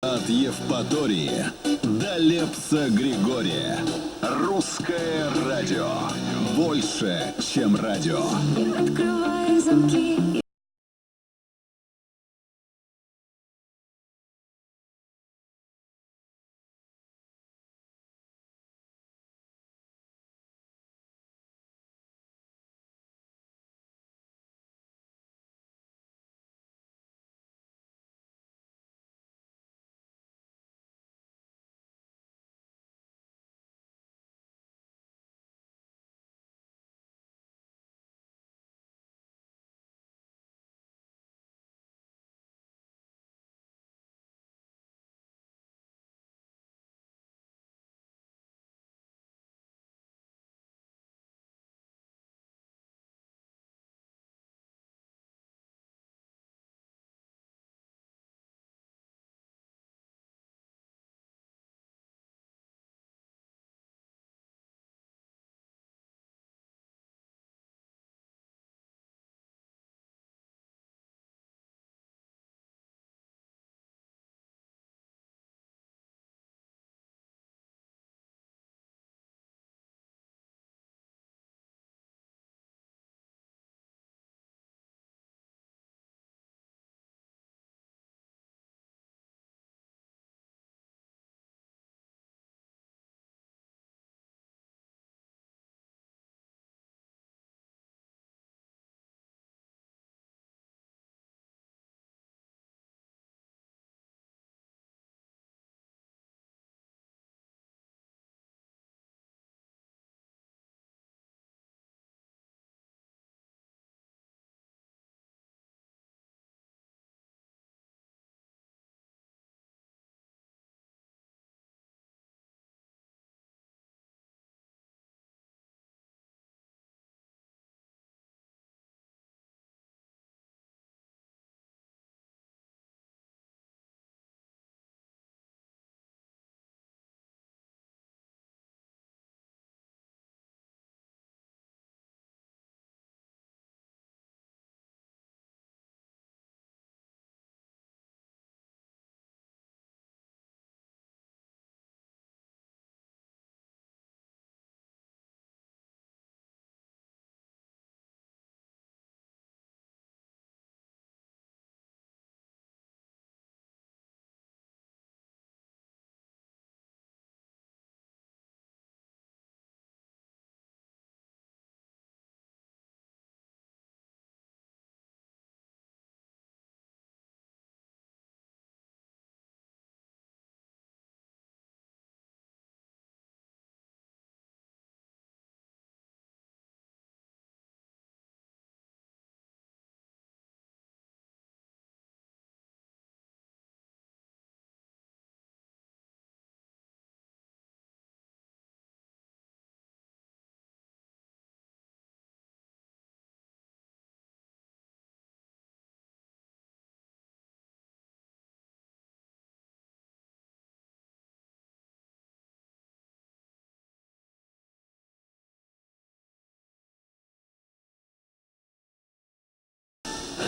От Евпатории до Лепса Григория. Русское радио. Больше, чем радио. Открывай замки.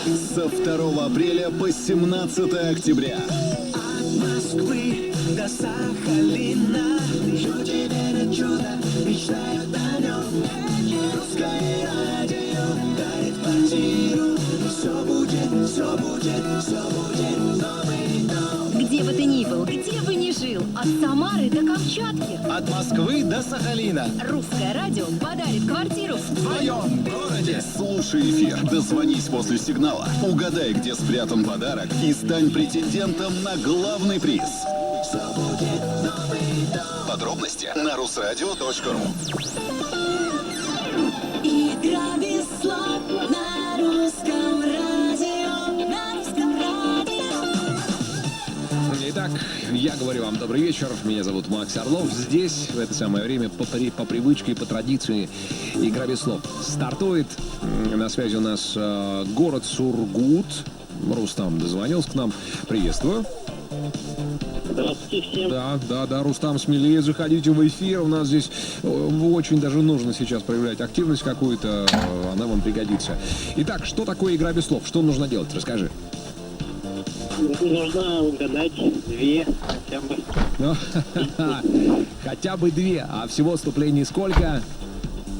Со 2 апреля по 17 октября. Москвы до Сахалина. Люди верят в чудо, мечтают о нем. Русское радио дарит квартиру. Все будет, все будет, все будет новый дом. Где бы ты ни был, где бы ни жил, от Самары до Камчатки, От Москвы до Сахалина. Русское радио подарит квартиру. В твоем городе. Слушай эфир, дозвонись после сигнала, угадай, где спрятан подарок и стань претендентом на главный приз. Все будет новый дом. Подробности на rusradio.ru. Игра без слов на русском радио. На русском радио. Итак, я говорю вам добрый вечер. Меня зовут Макс Орлов. Здесь в это самое время по привычке и по традиции игра без слов стартует. На связи у нас город Сургут. Рустам дозвонился к нам. Приветствую. Здравствуйте всем. Да, Рустам, смелее заходите в эфир. У нас здесь очень даже нужно сейчас проявлять активность какую-то. Она вам пригодится. Итак, что такое игра без слов? Что нужно делать? Расскажи. Нужно угадать две хотя бы. Хотя бы две. А всего вступлений сколько?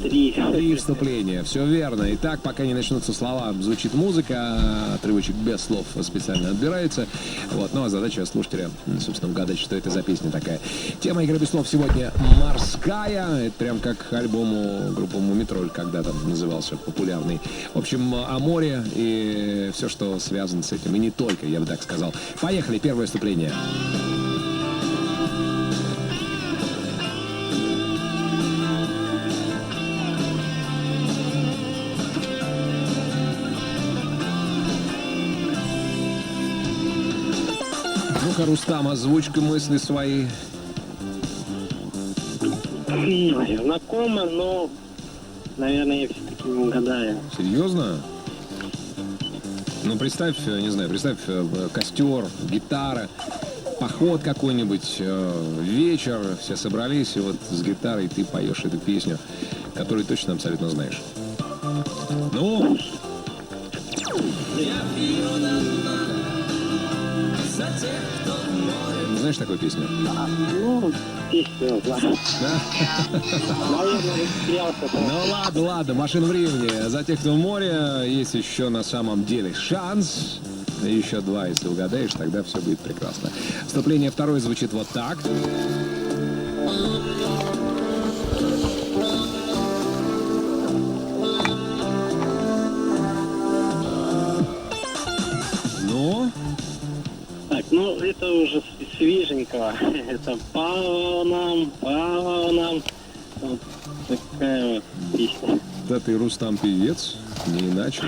Три вступления. Все верно. Итак, пока не начнутся слова, звучит музыка, отрывочек без слов специально отбирается. Вот. Ну а задача слушателя, собственно, угадать, что это за песня такая. Тема игры без слов сегодня «Морская». Это прям как альбому группы «Мумитроль» когда-то назывался, популярный. В общем, о море и все, что связано с этим. И не только, я бы так сказал. Поехали. Первое вступление. Ну-ка, Рустам, озвучка мысли свои. Знакомо, но, наверное, я все-таки не угадаю. Серьезно? Ну, представь, не знаю, представь костер, гитара, поход какой-нибудь, вечер, все собрались, и вот с гитарой ты поешь эту песню, которую точно абсолютно знаешь. Ну? Знаешь такую песню? Ну, песню знаю. Наверное, растерялся. Ну ладно, машина времени. За тех, кто в море, есть еще на самом деле шанс. Еще два, если угадаешь, тогда все будет прекрасно. Вступление второе звучит вот так. Ну? Так, ну, это уже свеженького. Это по волнам. Вот такая вот песня. Да ты, Рустам, певец, не иначе.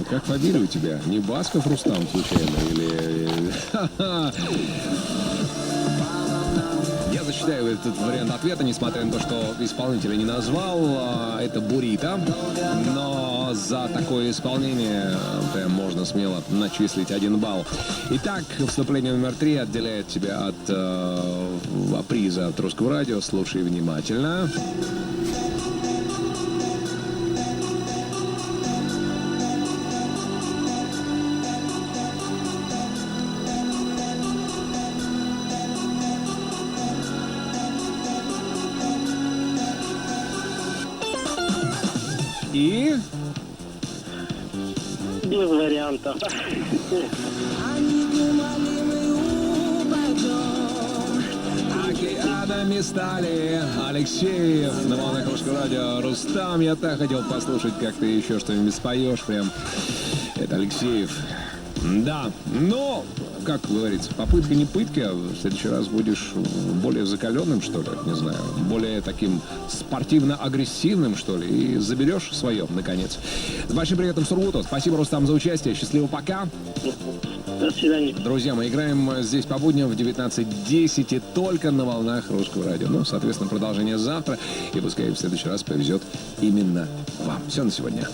Как фамилия у тебя? Не Басков Рустам, случайно? Или... Я зачитаю этот вариант ответа, несмотря на то, что исполнителя не назвал. Это Бурита. Но за такое исполнение прям можно смело начислить 1 балл. Итак, вступление номер 3 отделяет тебя от приза от Русского радио. Слушай внимательно. И... Без вариантов. Океанами стали Алексеев на волнах Русского радио. Рустам, я так хотел послушать, как ты еще что-нибудь споешь. Прям это Алексеев. Да, но, как говорится, попытка не пытка. В следующий раз будешь более закаленным, что ли, не знаю, более таким спортивно-агрессивным, что ли, и заберешь свое, наконец. С большим приветом, Сургуту. Спасибо, Рустам, за участие. Счастливо, пока. До свидания. Друзья, мы играем здесь по будням в 19:10 и только на волнах Русского радио. Ну, соответственно, продолжение завтра. И пускай в следующий раз повезет именно вам. Все на сегодня.